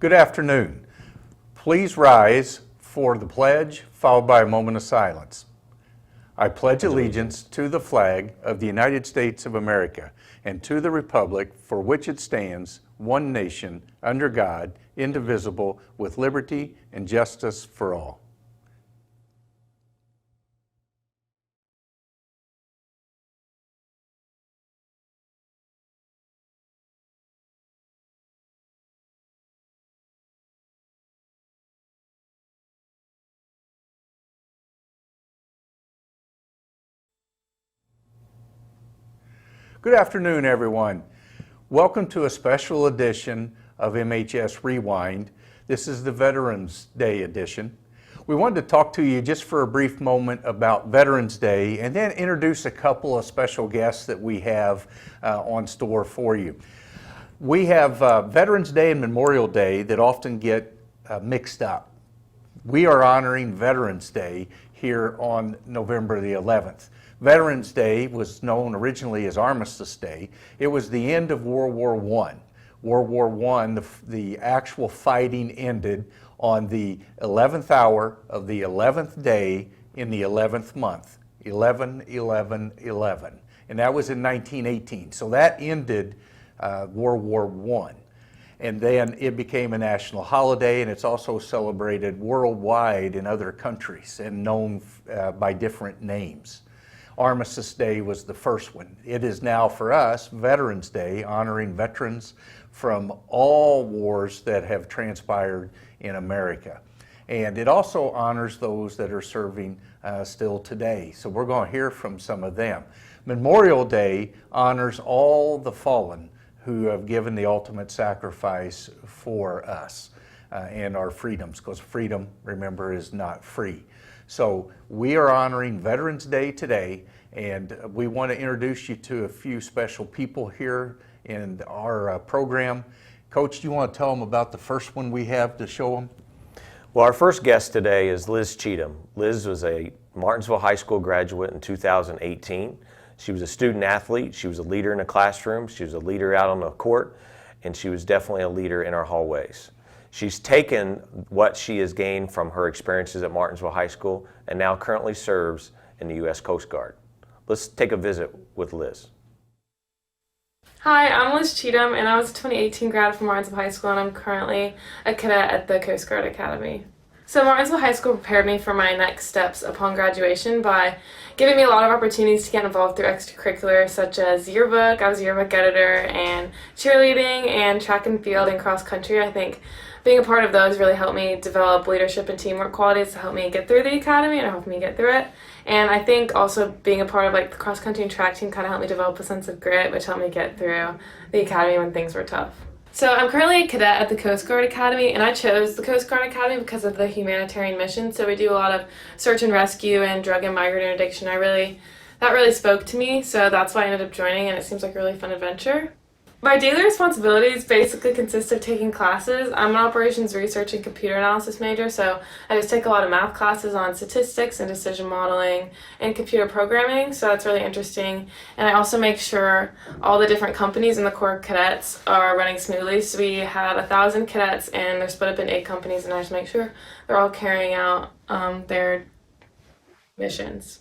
Good afternoon. Please rise for the pledge, followed by a moment of silence. I pledge allegiance to the flag of the United States of America and to the republic for which it stands, one nation, under God, indivisible, with liberty and justice for all. Good afternoon, everyone. Welcome to a special edition of MHS Rewind. This is the Veterans Day edition. We wanted to talk to you just for a brief moment about Veterans Day and then introduce a couple of special guests that we have on store for you. We have Veterans Day and Memorial Day that often get mixed up. We are honoring Veterans Day here on November the 11th. Veterans Day was known originally as Armistice Day. It was the end of World War I. World War I, the actual fighting ended on the 11th hour of the 11th day in the 11th month, 11-11-11. And that was in 1918. So that ended World War I. And then it became a national holiday, and it's also celebrated worldwide in other countries and known by different names. Armistice Day was the first one. It is now for us Veterans Day, honoring veterans from all wars that have transpired in America. And it also honors those that are serving still today. So we're going to hear from some of them. Memorial Day honors all the fallen who have given the ultimate sacrifice for us and our freedoms, because freedom, remember, is not free. So we are honoring Veterans Day today, and we want to introduce you to a few special people here in our program. Coach, do you want to tell them about the first one we have to show them? Well, our first guest today is Liz Cheatham. Liz was a Martinsville High School graduate in 2018. She was a student athlete. She was a leader in the classroom. She was a leader out on the court, and she was definitely a leader in our hallways. She's taken what she has gained from her experiences at Martinsville High School and now currently serves in the U.S. Coast Guard. Let's take a visit with Liz. Hi, I'm Liz Cheatham, and I was a 2018 grad from Martinsville High School, and I'm currently a cadet at the Coast Guard Academy. So Martinsville High School prepared me for my next steps upon graduation by giving me a lot of opportunities to get involved through extracurriculars such as yearbook. I was a yearbook editor, and cheerleading and track and field and cross country. I think being a part of those really helped me develop leadership and teamwork qualities to help me get through the academy and help me get through it. And I think also being a part of the cross country and track team kind of helped me develop a sense of grit, which helped me get through the academy when things were tough. So I'm currently a cadet at the Coast Guard Academy, and I chose the Coast Guard Academy because of the humanitarian mission. So we do a lot of search and rescue and drug and migrant interdiction. That really spoke to me, so that's why I ended up joining, and it seems like a really fun adventure. My daily responsibilities basically consist of taking classes. I'm an operations research and computer analysis major, so I just take a lot of math classes on statistics and decision modeling and computer programming, so that's really interesting. And I also make sure all the different companies in the Corps of Cadets are running smoothly. So we have 1,000 cadets, and they're split up in 8 companies, and I just make sure they're all carrying out their missions.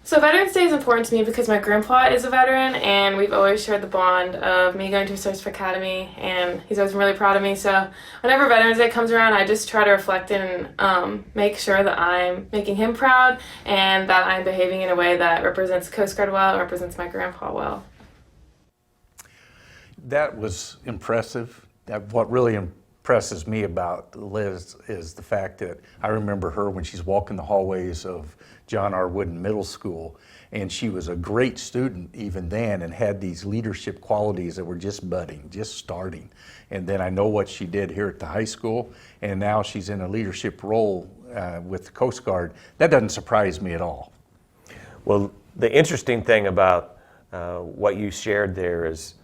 So Veterans Day is important to me because my grandpa is a veteran, and we've always shared the bond of me going to a service academy, and he's always been really proud of me. So whenever Veterans Day comes around, I just try to reflect and make sure that I'm making him proud and that I'm behaving in a way that represents the Coast Guard well and represents my grandpa well. That was impressive. What really impresses me about Liz is the fact that I remember her when she's walking the hallways of John R. Wooden Middle School, and she was a great student even then and had these leadership qualities that were just budding, just starting. And then I know what she did here at the high school, and now she's in a leadership role with the Coast Guard. That doesn't surprise me at all. Well, the interesting thing about what you shared there is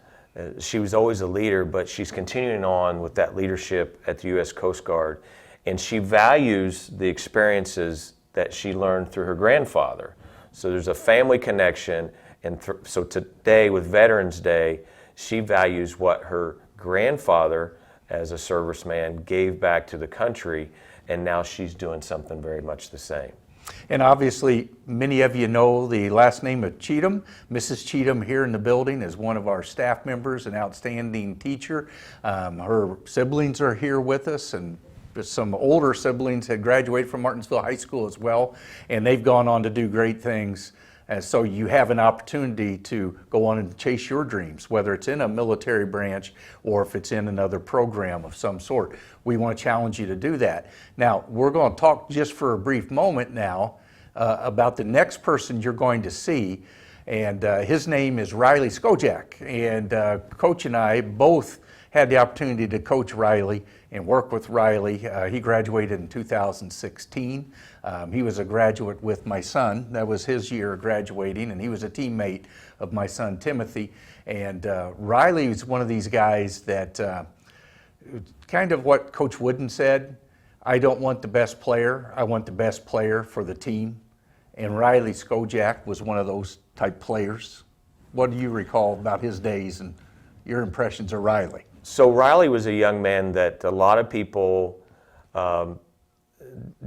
she was always a leader, but she's continuing on with that leadership at the U.S. Coast Guard, and she values the experiences that she learned through her grandfather. So there's a family connection, and so today with Veterans Day, she values what her grandfather as a serviceman, gave back to the country, and now she's doing something very much the same. And obviously, many of you know the last name of Cheatham. Mrs. Cheatham here in the building is one of our staff members, an outstanding teacher. Her siblings are here with us, and some older siblings had graduated from Martinsville High School as well, and they've gone on to do great things. And so you have an opportunity to go on and chase your dreams, whether it's in a military branch or if it's in another program of some sort. We want to challenge you to do that. Now, we're going to talk just for a brief moment now about the next person you're going to see, and his name is Riley Skojak. And Coach and I both had the opportunity to coach Riley and work with Riley. He graduated in 2016. He was a graduate with my son. That was his year of graduating, and he was a teammate of my son Timothy. And Riley is one of these guys that, kind of what Coach Wooden said, I don't want the best player, I want the best player for the team. And Riley Skojak was one of those type players. What do you recall about his days and your impressions of Riley? So Riley was a young man that a lot of people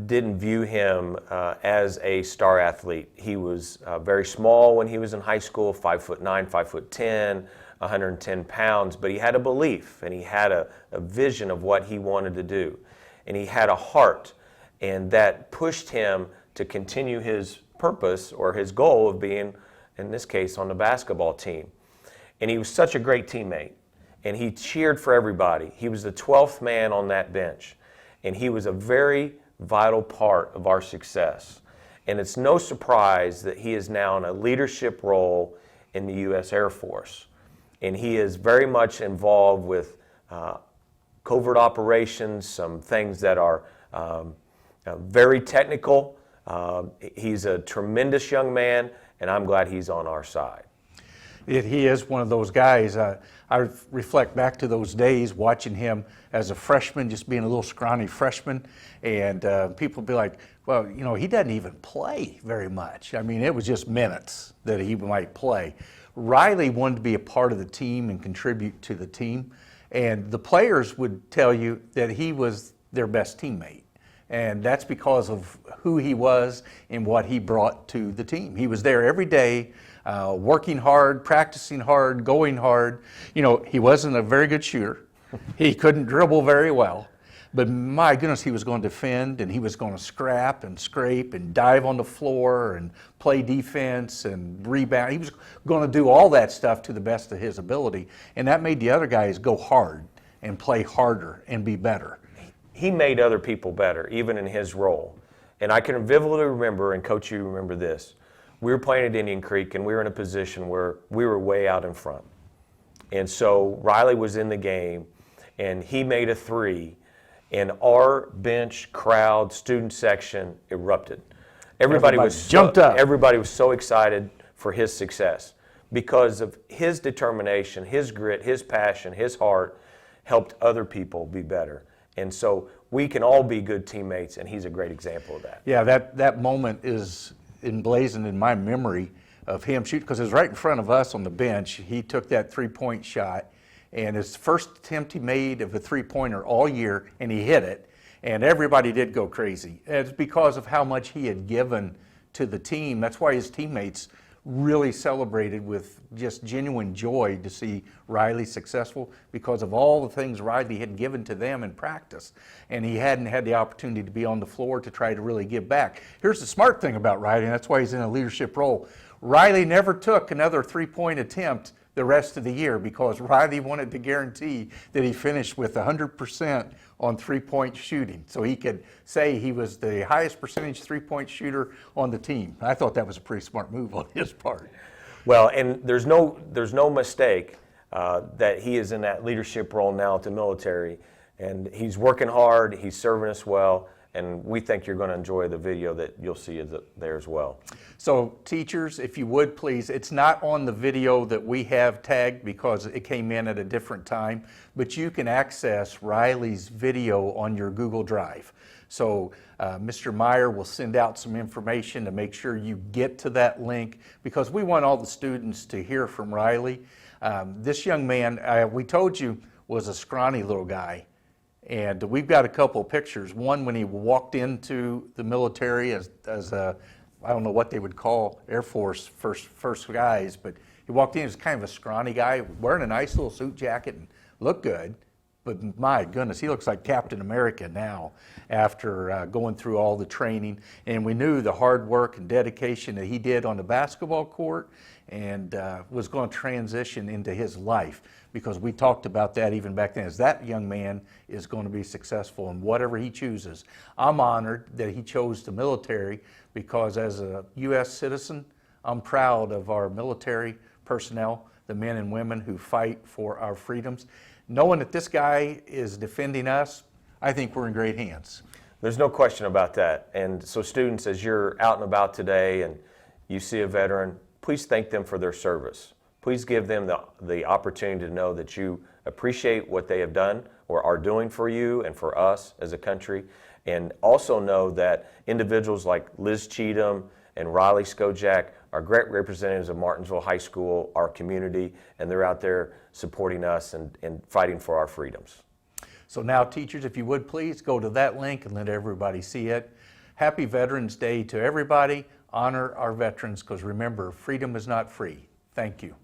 didn't view him as a star athlete. He was very small when he was in high school, 5'9", 5'10", 110 pounds, but he had a belief and he had a vision of what he wanted to do. And he had a heart, and that pushed him to continue his purpose or his goal of being, in this case, on the basketball team. And he was such a great teammate. And he cheered for everybody. He was the 12th man on that bench. And he was a very vital part of our success. And it's no surprise that he is now in a leadership role in the U.S. Air Force. And he is very much involved with covert operations, some things that are very technical. He's a tremendous young man, and I'm glad he's on our side. He is one of those guys. I reflect back to those days watching him as a freshman, just being a little scrawny freshman, and people be like, well, you know, he doesn't even play very much. I mean, it was just minutes that he might play. Riley wanted to be a part of the team and contribute to the team, and the players would tell you that he was their best teammate. And that's because of who he was and what he brought to the team. He was there every day, working hard, practicing hard, going hard. You know, he wasn't a very good shooter. He couldn't dribble very well. But my goodness, he was going to defend, and he was going to scrap and scrape and dive on the floor and play defense and rebound. He was going to do all that stuff to the best of his ability. And that made the other guys go hard and play harder and be better. He made other people better, even in his role. And I can vividly remember, and Coach, you remember this, we were playing at Indian Creek, and we were in a position where we were way out in front. And so Riley was in the game, and he made a three, and our bench, crowd, student section erupted. Everybody was jumped up. Everybody was so excited for his success because of his determination, his grit, his passion, his heart helped other people be better. And so we can all be good teammates, and he's a great example of that. Yeah, that moment is emblazoned in my memory of him shooting, because it was right in front of us on the bench. He took that three-point shot, and his first attempt he made of a three-pointer all year, and he hit it, and everybody did go crazy. And it's because of how much he had given to the team. That's why his teammates really celebrated with just genuine joy to see Riley successful, because of all the things Riley had given to them in practice. And he hadn't had the opportunity to be on the floor to try to really give back. Here's the smart thing about Riley, and that's why he's in a leadership role. Riley never took another three-point attempt the rest of the year, because Riley wanted to guarantee that he finished with 100% on three-point shooting, so he could say he was the highest percentage three-point shooter on the team. I thought that was a pretty smart move on his part. Well, and there's no mistake that he is in that leadership role now at the military, and he's working hard, he's serving us well, and we think you're going to enjoy the video that you'll see there as well. So teachers, if you would please, it's not on the video that we have tagged because it came in at a different time, but you can access Riley's video on your Google Drive. So Mr. Meyer will send out some information to make sure you get to that link, because we want all the students to hear from Riley. This young man, we told you, was a scrawny little guy. And we've got a couple pictures. One when he walked into the military as a, I don't know what they would call Air Force first guys, but he walked in as kind of a scrawny guy, wearing a nice little suit jacket and looked good. But my goodness, he looks like Captain America now after going through all the training. And we knew the hard work and dedication that he did on the basketball court and was going to transition into his life, because we talked about that even back then, as that young man is going to be successful in whatever he chooses. I'm honored that he chose the military, because as a U.S. citizen, I'm proud of our military personnel, the men and women who fight for our freedoms. Knowing that this guy is defending us, I think we're in great hands. There's no question about that. And so students, as you're out and about today and you see a veteran, please thank them for their service. Please give them the opportunity to know that you appreciate what they have done or are doing for you and for us as a country. And also know that individuals like Liz Cheatham and Riley Skojak are great representatives of Martinsville High School, our community, and they're out there supporting us and fighting for our freedoms. So now, teachers, if you would please go to that link and let everybody see it. Happy Veterans Day to everybody. Honor our veterans, because remember, freedom is not free. Thank you.